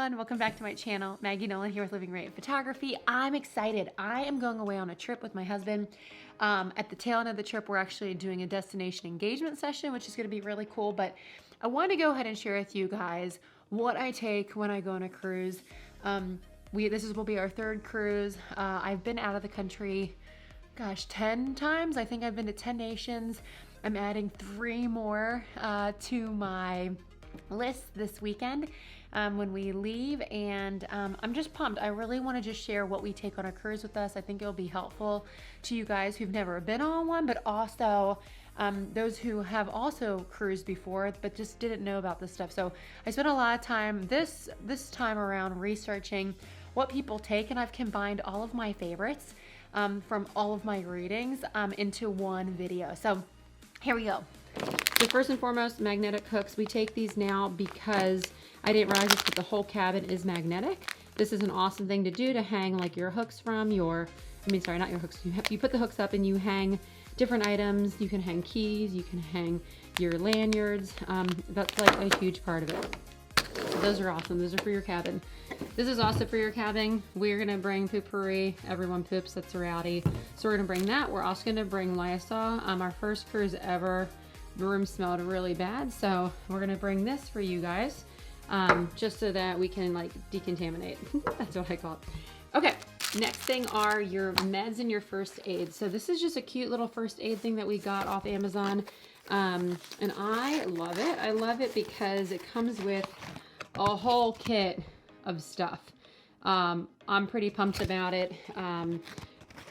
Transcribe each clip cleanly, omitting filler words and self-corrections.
everyone, welcome back to my channel. Maggie Nolan here with Living Radiant Photography. I'm excited. I am going away on a trip with my husband. At the tail end of the trip, we're actually doing a destination engagement session, which is going to be really cool. But I want to go ahead and share with you guys what I take when I go on a cruise. This will be our third cruise. I've been out of the country, 10 times. I think I've been to 10 nations. I'm adding 3 more to my list this weekend when we leave, and I'm just pumped. I really want to just share what we take on a cruise with us. I think it'll be helpful to you guys who've never been on one, but also those who have also cruised before but just didn't know about this stuff. So I spent a lot of time this time around researching what people take, and I've combined all of my favorites from all of my readings into one video. So here we go. So first and foremost, magnetic hooks. We take these now because I didn't realize this, but the whole cabin is magnetic. This is an awesome thing to do to hang like your hooks from not your hooks. You put the hooks up and you hang different items. You can hang keys, you can hang your lanyards. That's like a huge part of it. So those are awesome. Those are for your cabin. This is also for your cabin. We're gonna bring Poopery. Everyone poops, that's a reality. So we're gonna bring that. We're also gonna bring Lysol. Our first cruise ever, the room smelled really bad, so we're gonna bring this for you guys, just so that we can like decontaminate. That's what I call it. Okay, next thing are your meds and your first aid. So this is just a cute little first aid thing that we got off Amazon, and I love it. I love it because it comes with a whole kit of stuff. I'm pretty pumped about it.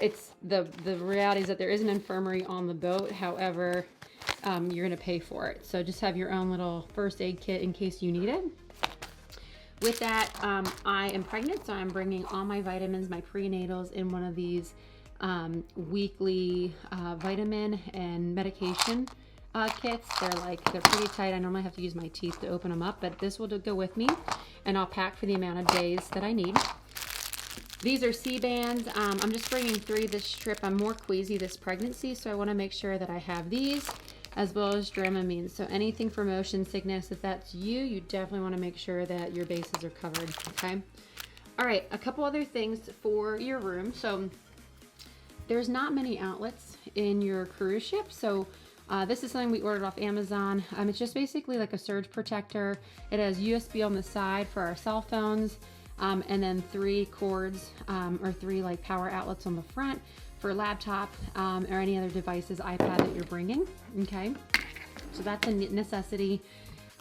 It's the reality is that there is an infirmary on the boat. However, you're gonna pay for it. So just have your own little first aid kit in case you need it. With that, I am pregnant, so I'm bringing all my vitamins, my prenatals in one of these weekly vitamin and medication kits. They're pretty tight. I normally have to use my teeth to open them up, but this will go with me, and I'll pack for the amount of days that I need. These are C-bands. I'm just bringing 3 this trip. I'm more queasy this pregnancy, so I want to make sure that I have these, as well as Dramamine. So anything for motion sickness, if that's you definitely want to make sure that your bases are covered, okay? All right, a couple other things for your room. So there's not many outlets in your cruise ship. So this is something we ordered off Amazon. It's just basically like a surge protector. It has USB on the side for our cell phones, and then 3 cords or 3 like power outlets on the front for laptop or any other devices, iPad that you're bringing, okay? So that's a necessity.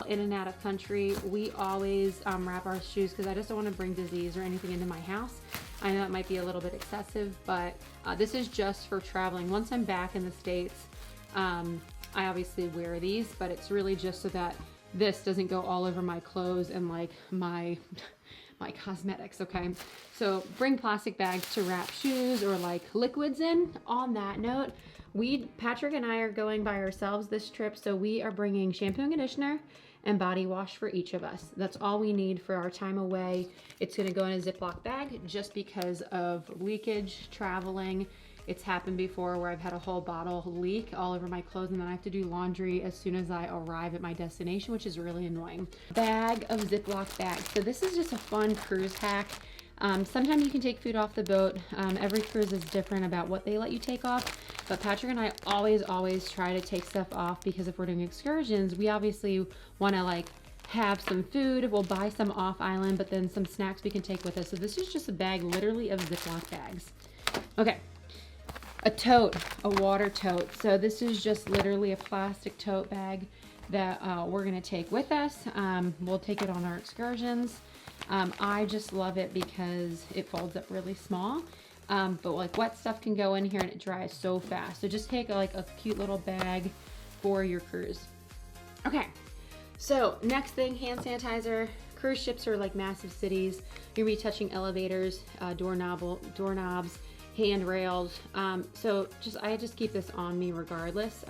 In and out of country, we always wrap our shoes because I just don't want to bring disease or anything into my house. I know it might be a little bit excessive, but this is just for traveling. Once I'm back in the States, I obviously wear these, but it's really just so that this doesn't go all over my clothes and like my cosmetics, okay? So bring plastic bags to wrap shoes or like liquids in. On that note, Patrick and I are going by ourselves this trip, so we are bringing shampoo and conditioner and body wash for each of us. That's all we need for our time away. It's gonna go in a Ziploc bag just because of leakage, traveling. It's happened before where I've had a whole bottle leak all over my clothes, and then I have to do laundry as soon as I arrive at my destination, which is really annoying. Bag of Ziploc bags. So this is just a fun cruise hack. Sometimes you can take food off the boat. Every cruise is different about what they let you take off, but Patrick and I always try to take stuff off because if we're doing excursions, we obviously want to like have some food. We'll buy some off island, but then some snacks we can take with us. So this is just a bag literally of Ziploc bags. Okay. A tote, a water tote. So this is just literally a plastic tote bag that we're gonna take with us. We'll take it on our excursions. I just love it because it folds up really small, but like wet stuff can go in here and it dries so fast. So just take like a cute little bag for your cruise. Okay, so next thing, hand sanitizer. Cruise ships are like massive cities. You're gonna be touching elevators, doorknobs, handrails. So I just keep this on me regardless.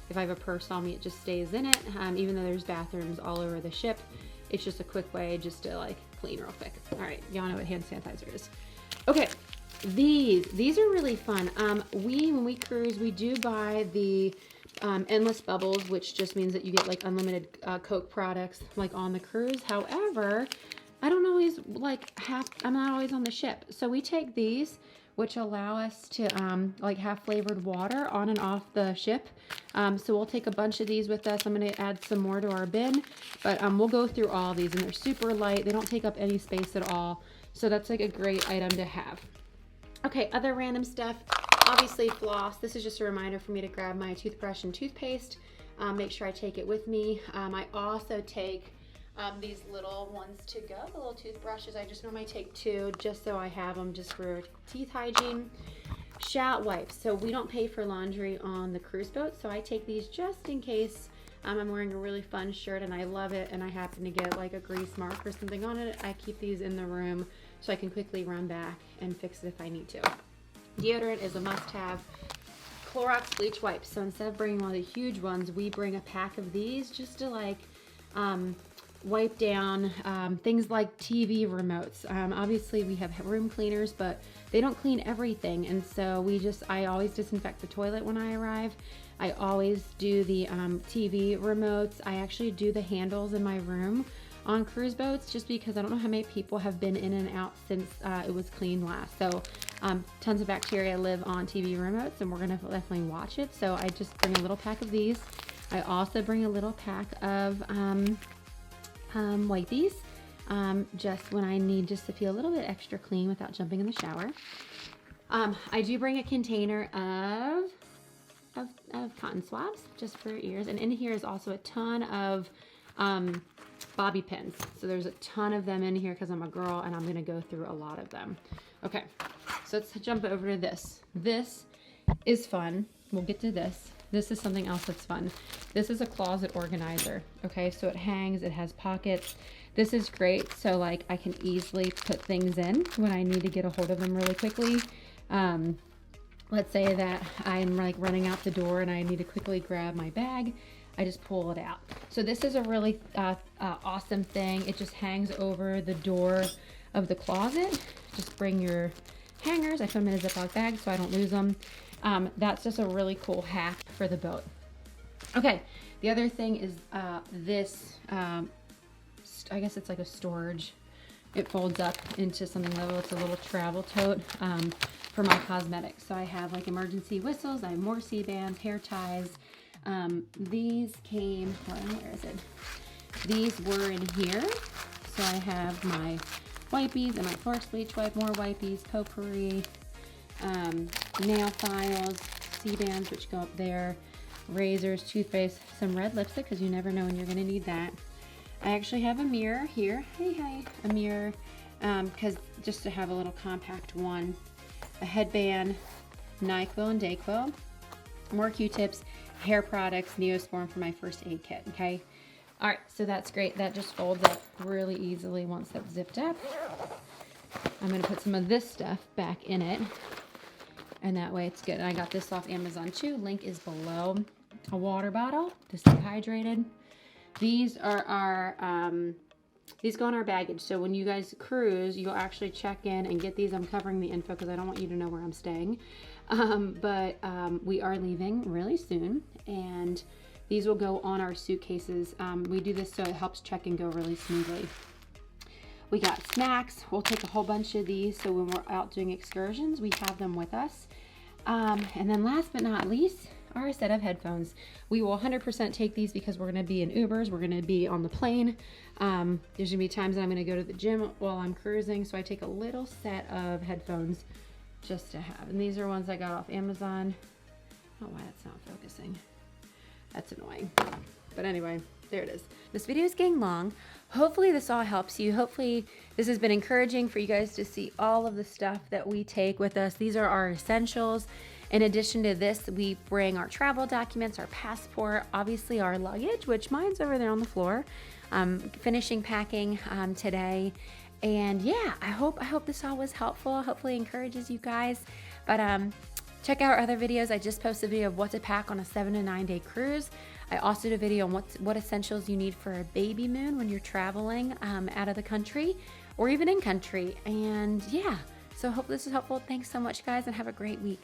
If I have a purse on me, it just stays in it. Even though there's bathrooms all over the ship, it's just a quick way just to like clean real quick. All right, y'all know what hand sanitizer is. Okay, these are really fun. When we cruise, we do buy the endless bubbles, which just means that you get like unlimited Coke products like on the cruise. However, I don't know always I'm not always on the ship. So we take these, which allow us to like have flavored water on and off the ship. So we'll take a bunch of these with us. I'm gonna add some more to our bin, but we'll go through all of these, and they're super light. They don't take up any space at all. So that's like a great item to have. Okay, other random stuff. Obviously floss. This is just a reminder for me to grab my toothbrush and toothpaste. Make sure I take it with me. I also take these little ones to go, the little toothbrushes. I just normally take 2 just so I have them just for teeth hygiene. Shout wipes. So we don't pay for laundry on the cruise boat, so I take these just in case I'm wearing a really fun shirt and I love it and I happen to get like a grease mark or something on it. I keep these in the room so I can quickly run back and fix it if I need to. Deodorant is a must-have. Clorox bleach wipes. So instead of bringing one of the huge ones, we bring a pack of these just to like wipe down things like TV remotes. Obviously we have room cleaners, but they don't clean everything, and so I always disinfect the toilet when I arrive. I always do the TV remotes. I actually do the handles in my room on cruise boats just because I don't know how many people have been in and out since it was cleaned last. So tons of bacteria live on TV remotes, and we're gonna definitely watch it. So I just bring a little pack of these. I also bring a little pack of wipies, just when I need just to feel a little bit extra clean without jumping in the shower. I do bring a container of cotton swabs just for your ears, and in here is also a ton of bobby pins. So there's a ton of them in here because I'm a girl and I'm gonna go through a lot of them. Okay, so let's jump over to this. This is fun. We'll get to this. This is something else that's fun. This is a closet organizer. Okay, so it hangs, it has pockets. This is great, so like I can easily put things in when I need to get a hold of them really quickly. Let's say that I'm like running out the door and I need to quickly grab my bag. I just pull it out. So this is a really awesome thing. It just hangs over the door of the closet. Just bring your hangers. I put them in a Ziploc bag so I don't lose them. That's just a really cool hack for the boat. Okay, the other thing is this, I guess it's like a storage. It folds up into something little. It's a little travel tote for my cosmetics. So I have like emergency whistles, I have more C-bands, hair ties. These came, where is it? These were in here. So I have my wipies and my Clorox bleach wipe, more wipies, potpourri, nail files, C-bands, which go up there, razors, toothpaste, some red lipstick, because you never know when you're going to need that. I actually have a mirror here. Hey, a mirror, because just to have a little compact one. A headband, NyQuil and DayQuil, more Q-tips, hair products, Neosporin for my first aid kit, okay? All right, so that's great. That just folds up really easily once that's zipped up. I'm gonna put some of this stuff back in it, and that way it's good. And I got this off Amazon too. Link is below. A water bottle to stay hydrated. These are our, these go in our baggage. So when you guys cruise, you'll actually check in and get these. I'm covering the info because I don't want you to know where I'm staying. We are leaving really soon, and these will go on our suitcases. We do this so it helps check and go really smoothly. We got snacks. We'll take a whole bunch of these so when we're out doing excursions, we have them with us. And then last but not least, are a set of headphones. We will 100% take these because we're gonna be in Ubers, we're gonna be on the plane. There's gonna be times that I'm gonna go to the gym while I'm cruising, so I take a little set of headphones just to have. And these are ones I got off Amazon. I don't know why that's not focusing. That's annoying. But anyway, there it is. This video is getting long. Hopefully this all helps you. Hopefully this has been encouraging for you guys to see all of the stuff that we take with us. These are our essentials. In addition to this, we bring our travel documents, our passport, obviously our luggage, which mine's over there on the floor. Finishing packing today. And yeah, I hope this all was helpful. Hopefully encourages you guys. But check out our other videos. I just posted a video of what to pack on a 7 to 9 day cruise. I also did a video on what essentials you need for a BabyMoon when you're traveling out of the country or even in country. And yeah, so hope this is helpful. Thanks so much, guys, and have a great week.